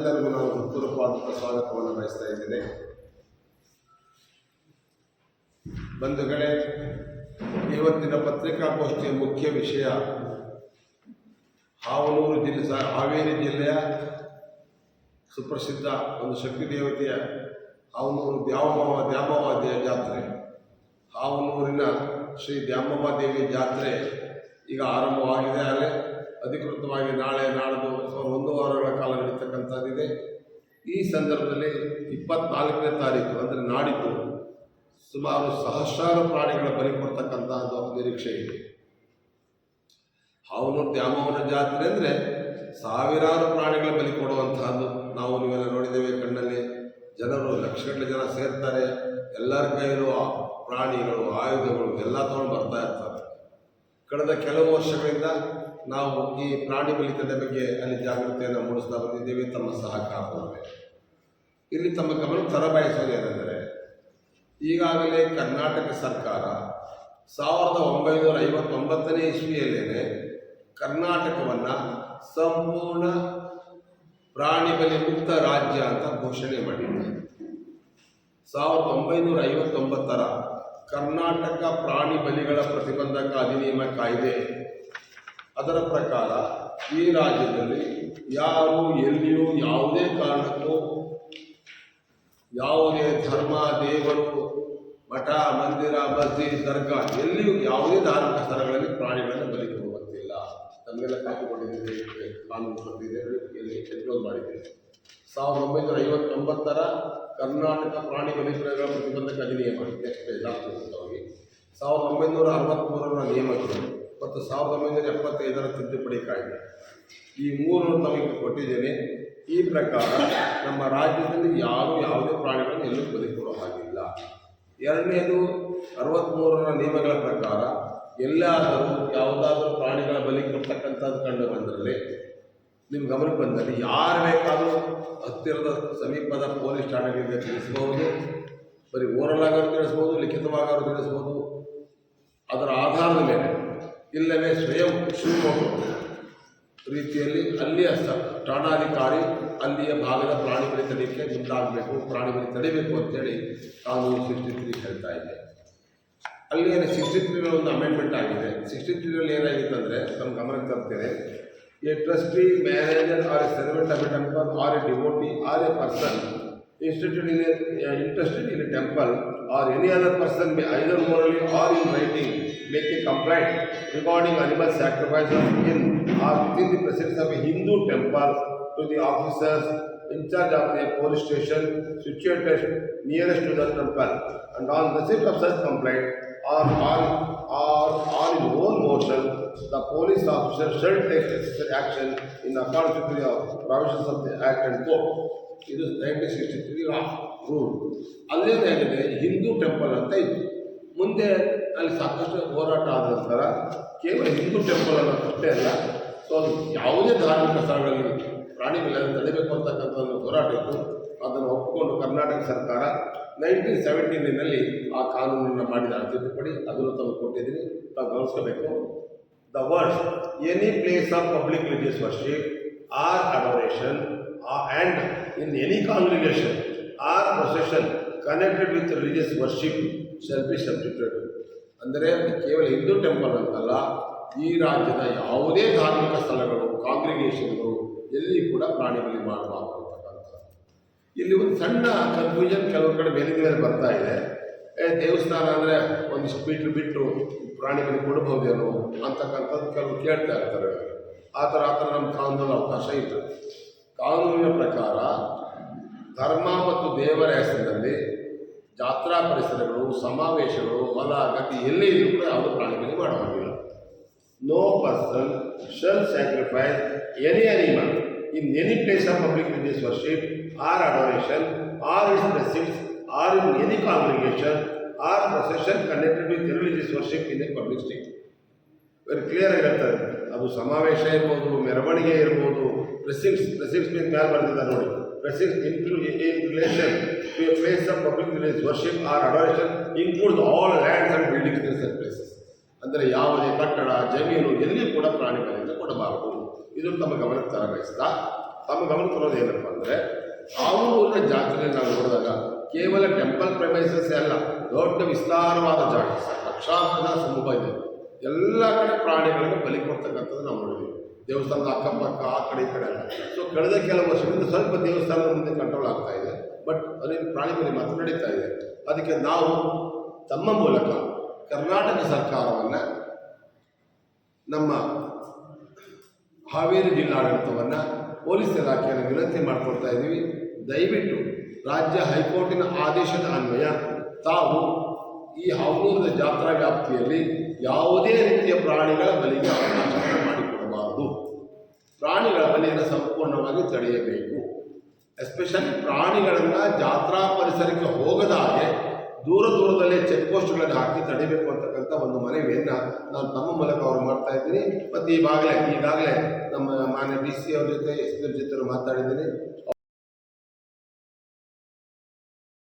ತಮ್ಮೆಲ್ಲರಿಗೂ ನಾನು ಹೃತ್ಪೂರ್ವಕವಾದ ಸ್ವಾಗತವನ್ನು ಬಯಸ್ತಾ ಇದ್ದೇನೆ. ಬಂಧುಗಳೇ, ಇವತ್ತಿನ ಪತ್ರಿಕಾಗೋಷ್ಠಿಯ ಮುಖ್ಯ ವಿಷಯ ಹಾವೇರಿ ಜಿಲ್ಲೆಯ ಸುಪ್ರಸಿದ್ಧ ಒಂದು ಶಕ್ತಿ ದೇವತೆಯ ಹಾವನೂರು ದ್ಯಾಮವ್ವ ಜಾತ್ರೆ. ಹಾವನೂರಿನ ಶ್ರೀ ದ್ಯಾಮವ್ವ ದೇವಿ ಜಾತ್ರೆ ಈಗ ಆರಂಭವಾಗಿದೆ. ಅಲ್ಲೇ ಅಧಿಕೃತವಾಗಿ ನಾಳೆ ನಾಡ್ದು 1 ವಾರಗಳ ಕಾಲ ನಡೀತಕ್ಕಂಥದ್ದಿದೆ. ಈ ಸಂದರ್ಭದಲ್ಲಿ 24ನೇ ತಾರೀಕು ಅಂದರೆ ನಾಡಿದ್ದು ಸುಮಾರು ಸಹಸ್ರಾರು ಪ್ರಾಣಿಗಳ ಬಲಿ ಕೊಡ್ತಕ್ಕಂಥದ್ದು ನಿರೀಕ್ಷೆ ಇದೆ. ಹಾವನೂರು ದ್ಯಾಮವ್ವನ ಜಾತ್ರೆ ಅಂದರೆ ಸಾವಿರಾರು ಪ್ರಾಣಿಗಳ ಬಲಿ ಕೊಡುವಂತಹದ್ದು ನಾವು ನೀವೆಲ್ಲ ನೋಡಿದ್ದೇವೆ ಕಣ್ಣಲ್ಲಿ. ಜನರು ಲಕ್ಷಗಟ್ಟಲೆ ಜನ ಸೇರ್ತಾರೆ. ಎಲ್ಲರ ಕೈಯಲ್ಲೂ ಪ್ರಾಣಿಗಳು, ಆಯುಧಗಳು ಎಲ್ಲ ತಗೊಂಡು ಬರ್ತಾ ಇರ್ತಾರೆ. ಕಳೆದ ಕೆಲವು ವರ್ಷಗಳಿಂದ ನಾವು ಈ ಪ್ರಾಣಿ ಬಲಿತದ ಬಗ್ಗೆ ಅಲ್ಲಿ ಜಾಗೃತಿಯನ್ನು ಮೂಡಿಸ್ತಾ ಬಂದಿದ್ದೇವೆ ತಮ್ಮ ಸಹಕಾರದೊಂದಿಗೆ. ಇಲ್ಲಿ ತಮ್ಮ ಗಮನ ತರಬಯಸೋದೇನೆಂದರೆ, ಈಗಾಗಲೇ ಕರ್ನಾಟಕ ಸರ್ಕಾರ 1959ನೇ ಇಸ್ವಿಯಲ್ಲೇನೆ ಕರ್ನಾಟಕವನ್ನು ಸಂಪೂರ್ಣ ಪ್ರಾಣಿ ಬಲಿ ಮುಕ್ತ ರಾಜ್ಯ ಅಂತ ಘೋಷಣೆ ಮಾಡಿದೆ. 1959ರ ಕರ್ನಾಟಕ ಪ್ರಾಣಿ ಬಲಿಗಳ ಪ್ರತಿಬಂಧಕ ಅಧಿನಿಯಮ ಕಾಯ್ದೆ ಅದರ ಪ್ರಕಾರ ಈ ರಾಜ್ಯದಲ್ಲಿ ಯಾರು ಎಲ್ಲಿಯೂ ಯಾವುದೇ ಕಾರಣಕ್ಕೂ ಯಾವುದೇ ಧರ್ಮ, ದೇವರು, ಮಠ, ಮಂದಿರ, ಮಸ್ಜಿದ್, ದರ್ಗಾ ಎಲ್ಲಿಯೂ ಯಾವುದೇ ಧಾರ್ಮಿಕ ಸ್ಥಳಗಳಲ್ಲಿ ಪ್ರಾಣಿಗಳನ್ನು ಬಲಿ ಕೊಡುವಂತಿಲ್ಲ. ನಮಗೆಲ್ಲ ಕಾಪಿಕೊಂಡಿದ್ದೇವೆ, ಕಾನೂನು ಬಂದಿದೆ, ಎನ್ರೋಲ್ ಮಾಡಿದ್ದೇವೆ. 1959ರ ಕರ್ನಾಟಕ ಪ್ರಾಣಿ ಬಲಿಗಳ ಪ್ರತಿಬಂಧಕ ಅಧಿನಿಯಮ ನೆಕ್ಸ್ಟ್ ಪೇಜ್ ಆಗ್ತಿರುತ್ತವಾಗಿ 1963ರ ನಿಯಮಗಳು ಮತ್ತು 1975ರ ತಿದ್ದುಪಡಿ ಕಾಯ್ದೆ, ಈ 3 ತಮಗೆ ಕೊಟ್ಟಿದ್ದೇನೆ. ಈ ಪ್ರಕಾರ ನಮ್ಮ ರಾಜ್ಯದಲ್ಲಿ ಯಾರೂ ಯಾವುದೇ ಪ್ರಾಣಿಗಳನ್ನು ಎಲ್ಲೂ ಬಲಿ ಕೊಡೋ ಹಾಗಿಲ್ಲ. ಎರಡನೇದು 63ರ ನಿಯಮಗಳ ಪ್ರಕಾರ ಎಲ್ಲಾದರೂ ಯಾವುದಾದ್ರೂ ಪ್ರಾಣಿಗಳ ಬಲಿ ಕೊಡ್ತಕ್ಕಂಥದ್ದು ಕಂಡು ಬಂದರೆ ನಿಮ್ಮ ಗಮನಕ್ಕೆ ಬಂದಲ್ಲಿ ಯಾರು ಬೇಕಾದರೂ ಹತ್ತಿರದ ಸಮೀಪದ ಪೊಲೀಸ್ ಠಾಣೆಗಳಿಗೆ ತಿಳಿಸ್ಬೋದು. ಬರೀ ಓರಲ್ ಆಗೋರು ತಿಳಿಸ್ಬೋದು, ಲಿಖಿತವಾಗೋರು ತಿಳಿಸ್ಬೋದು. ಅದರ ಆಧಾರದ ಮೇಲೆ ಇಲ್ಲವೇ ಸ್ವಯಂ ರೀತಿಯಲ್ಲಿ ಅಲ್ಲಿಯ ಠಾಣಾಧಿಕಾರಿ ಅಲ್ಲಿಯ ಭಾಗದ ಪ್ರಾಣಿ ಬಲಿ ತಡೆಯಕ್ಕೆ ಮುಂದಾಗಬೇಕು, ಪ್ರಾಣಿ ಬಲಿ ತಡಿಬೇಕು ಅಂತೇಳಿ ಕಾನೂನು 63 ಹೇಳ್ತಾ ಇದೆ. ಅಲ್ಲಿ 63ರಲ್ಲಿ ಒಂದು ಅಮೆಂಡ್ಮೆಂಟ್ ಆಗಿದೆ. 63ರಲ್ಲಿ ಏನಾಗಿತ್ತು ಅಂದರೆ, ನಮ್ಮ ಗಮನಕ್ಕೆ ತರ್ತೇನೆ, a trustee, manager or a servant of a temple or a devotee or a person interested in a temple or any other person may either orally or in writing make a complaint regarding animal sacrifice in or within the presence of a Hindu temple to the officers in charge of the police station situated nearest to the temple, and on receipt of such complaint or on his own motion, the police officer shall take necessary action in accordance with the provisions of the Act and Code. ಇದು 1963 rule. ಅಲ್ಲೇನಾಗಿದೆ, Hindu temple ಅಂತ ಇತ್ತು. ಮುಂದೆ ಅಲ್ಲಿ ಸಾಕಷ್ಟು ಹೋರಾಟ ಆದ ನಂತರ ಕೇವಲ ಹಿಂದೂ ಟೆಂಪಲ್ ಅನ್ನೋ ಅಷ್ಟೇ ಅಲ್ಲ, ಸೊ ಅದು ಯಾವುದೇ ಧಾರ್ಮಿಕ ಸ್ಥಳಗಳಲ್ಲಿ ಪ್ರಾಣಿ ಬಲಿಯನ್ನು ತಡೆಯಬೇಕು ಅಂತಕ್ಕಂಥ ಒಂದು ಹೋರಾಟ ಇತ್ತು. ಅದನ್ನು ಒಪ್ಪಿಕೊಂಡು ಕರ್ನಾಟಕ ಸರ್ಕಾರ 1917ನಲ್ಲಿ ಆ ಕಾನೂನನ್ನು ಮಾಡಿದ ತಿದ್ದುಪಡಿ, ಅದನ್ನು ತಾವು ಕೊಟ್ಟಿದ್ದೀನಿ, ತಾವು ಗಮನಿಸಬೇಕು. The words any place of public religious worship or adoration and in any congregation or procession connected with religious worship shall be subjected. ಅಂದರೆ ಕೇವಲ ಹಿಂದೂ ಟೆಂಪಲ್ ಅಂತಲ್ಲ, ಈ ರಾಜ್ಯದ ಯಾವುದೇ ಧಾರ್ಮಿಕ ಸ್ಥಳಗಳು, ಕಾಂಗ್ರಿಗೇಷನ್ಗಳು ಎಲ್ಲಿ ಕೂಡ ಪ್ರಾಣಿ ಬಲಿ ಮಾಡಬಾರದು ಅಂತಕ್ಕಂಥದ್ದು. ಇಲ್ಲಿ ಒಂದು ಸಣ್ಣ ಕನ್ಫ್ಯೂಷನ್ ಕೆಲವು ಕಡೆ ಮೇಲಿನ ಮೇಲೆ ಬರ್ತಾ ಇದೆ. ದೇವಸ್ಥಾನ ಅಂದರೆ ಒಂದಿಷ್ಟು ಬಿಟ್ಟು ಪ್ರಾಣಿ ಬಲಿ ಕೊಡಬಹುದೇನೋ ಅಂತಕ್ಕಂಥದ್ದು ಕೆಲವರು ಕೇಳ್ತಾ ಇರ್ತಾರೆ. ಆ ಥರ ನಮ್ಮ ಕಾನೂನಲ್ಲಿ ಅವಕಾಶ ಇಲ್ಲ. ಕಾನೂನಿನ ಪ್ರಕಾರ ಧರ್ಮ ಮತ್ತು ದೇವರ ಹೆಸರಿನಲ್ಲಿ ಜಾತ್ರಾ ಪರಿಸರಗಳು, ಸಮಾವೇಶಗಳು, ಹೊಲ ಗತಿ ಎಲ್ಲೇ ಇದ್ರೂ ಕೂಡ ಯಾವುದೂ ಪ್ರಾಣಿ ಬಲಿ ಮಾಡುವಂಗಿಲ್ಲ. No person shall sacrifice any animal in any place of public religious worship or adoration or its precincts or in any congregation or procession connected with religious worship in a public state. Very clear ಆಗಿ ಹೇಳ್ತಾರೆ. ಅದು ಸಮಾವೇಶ ಇರ್ಬೋದು, ಮೆರವಣಿಗೆ ಇರ್ಬೋದು, ಪ್ರೆಸಿಡ್ಸ್ ಮೇಲೆ ಬರೆದಿದ್ದಾರೆ ನೋಡಿ. Precincts in relation to a place of public religious worship or adoration includes all lands and buildings in such places. ಅಂದರೆ ಯಾವುದೇ ಕಟ್ಟಡ, ಜಮೀನು ಎಲ್ಲಿ ಕೂಡ ಪ್ರಾಣಿ ಬಲಿಯನ್ನು ಕೊಡಬಾರದು. ಇದನ್ನು ತಮ್ಮ ಗಮನಕ್ಕೆ ತರಬಯಸ್ತಾ ತಮ್ಮ ಗಮನ ತರೋದು ಏನಪ್ಪ ಅಂದರೆ ಆವೂರಿನ ಜಾತ್ರೆ ನಾವು ನೋಡಿದಾಗ ಕೇವಲ ಟೆಂಪಲ್ ಪ್ರೈಮೈಸಸ್ ಅಲ್ಲ, ದೊಡ್ಡ ವಿಸ್ತಾರವಾದ ಜಾಗ, ಲಕ್ಷಾಂತರ ಜನ ಸಮೂಹ ಇದೆ. ಎಲ್ಲ ಕಡೆ ಪ್ರಾಣಿಗಳನ್ನು ಬಲಿ ಕೊಡ್ತಕ್ಕಂಥದ್ದು ನಾವು ನೋಡಿದ್ದೀವಿ. ದೇವಸ್ಥಾನದ ಅಕ್ಕಪಕ್ಕ ಆ ಕಡೆ ಈ ಕಡೆ ಅಲ್ಲ. ಸೊ ಕಳೆದ ಕೆಲವು ವರ್ಷಗಳಿಂದ ಸ್ವಲ್ಪ ದೇವಸ್ಥಾನದ ಮುಂದೆ ಕಂಟ್ರೋಲ್ ಆಗ್ತಾ ಇದೆ, ಬಟ್ ಅದೇನು ಪ್ರಾಣಿ ಬಲಿ ಮಾತ್ರ ನಡೀತಾ ಇದೆ. ಅದಕ್ಕೆ ನಾವು ತಮ್ಮ ಮೂಲಕ ಕರ್ನಾಟಕ ಸರ್ಕಾರವನ್ನು, ನಮ್ಮ ಹಾವೇರಿ ಜಿಲ್ಲಾಡಳಿತವನ್ನು, ಪೊಲೀಸ್ ಇಲಾಖೆಯನ್ನು ವಿನಂತಿ ಮಾಡಿಕೊಳ್ತಾ ಇದ್ದೀವಿ. ದಯವಿಟ್ಟು ರಾಜ್ಯ ಹೈಕೋರ್ಟಿನ ಆದೇಶದ ಅನ್ವಯ ತಾವು ಈ ಹಾವೂರಿನ ಜಾತ್ರಾ ವ್ಯಾಪ್ತಿಯಲ್ಲಿ ಯಾವುದೇ ರೀತಿಯ ಪ್ರಾಣಿಗಳ ಬಲಿಗೆ ಅವಕಾಶವನ್ನು ಮಾಡಿಕೊಡಬಾರದು. ಪ್ರಾಣಿಗಳ ಬಲಿಯನ್ನು ಸಂಪೂರ್ಣವಾಗಿ ತಡೆಯಬೇಕು. ಎಸ್ಪೆಷಲಿ ಪ್ರಾಣಿಗಳನ್ನು ಜಾತ್ರಾ ಪರಿಸರಕ್ಕೆ ಹೋಗದ ಹಾಗೆ ದೂರದಲ್ಲೇ ಚೆಕ್ ಪೋಸ್ಟ್ಗಳನ್ನು ಹಾಕಿ ತಡಿಬೇಕು ಅಂತಕ್ಕಂಥ ಒಂದು ಮನವಿಯನ್ನು ನಾನು ತಮ್ಮ ಮೂಲಕ ಅವರು ಮಾಡ್ತಾ ಇದ್ದೀನಿ. ಮತ್ತು ಈಗಾಗಲೇ ನಮ್ಮ ಮಾನ್ಯ DC ಅವ್ರ ಜೊತೆ, SP ಜೊತೆ ಮಾತಾಡಿದ್ದೀನಿ.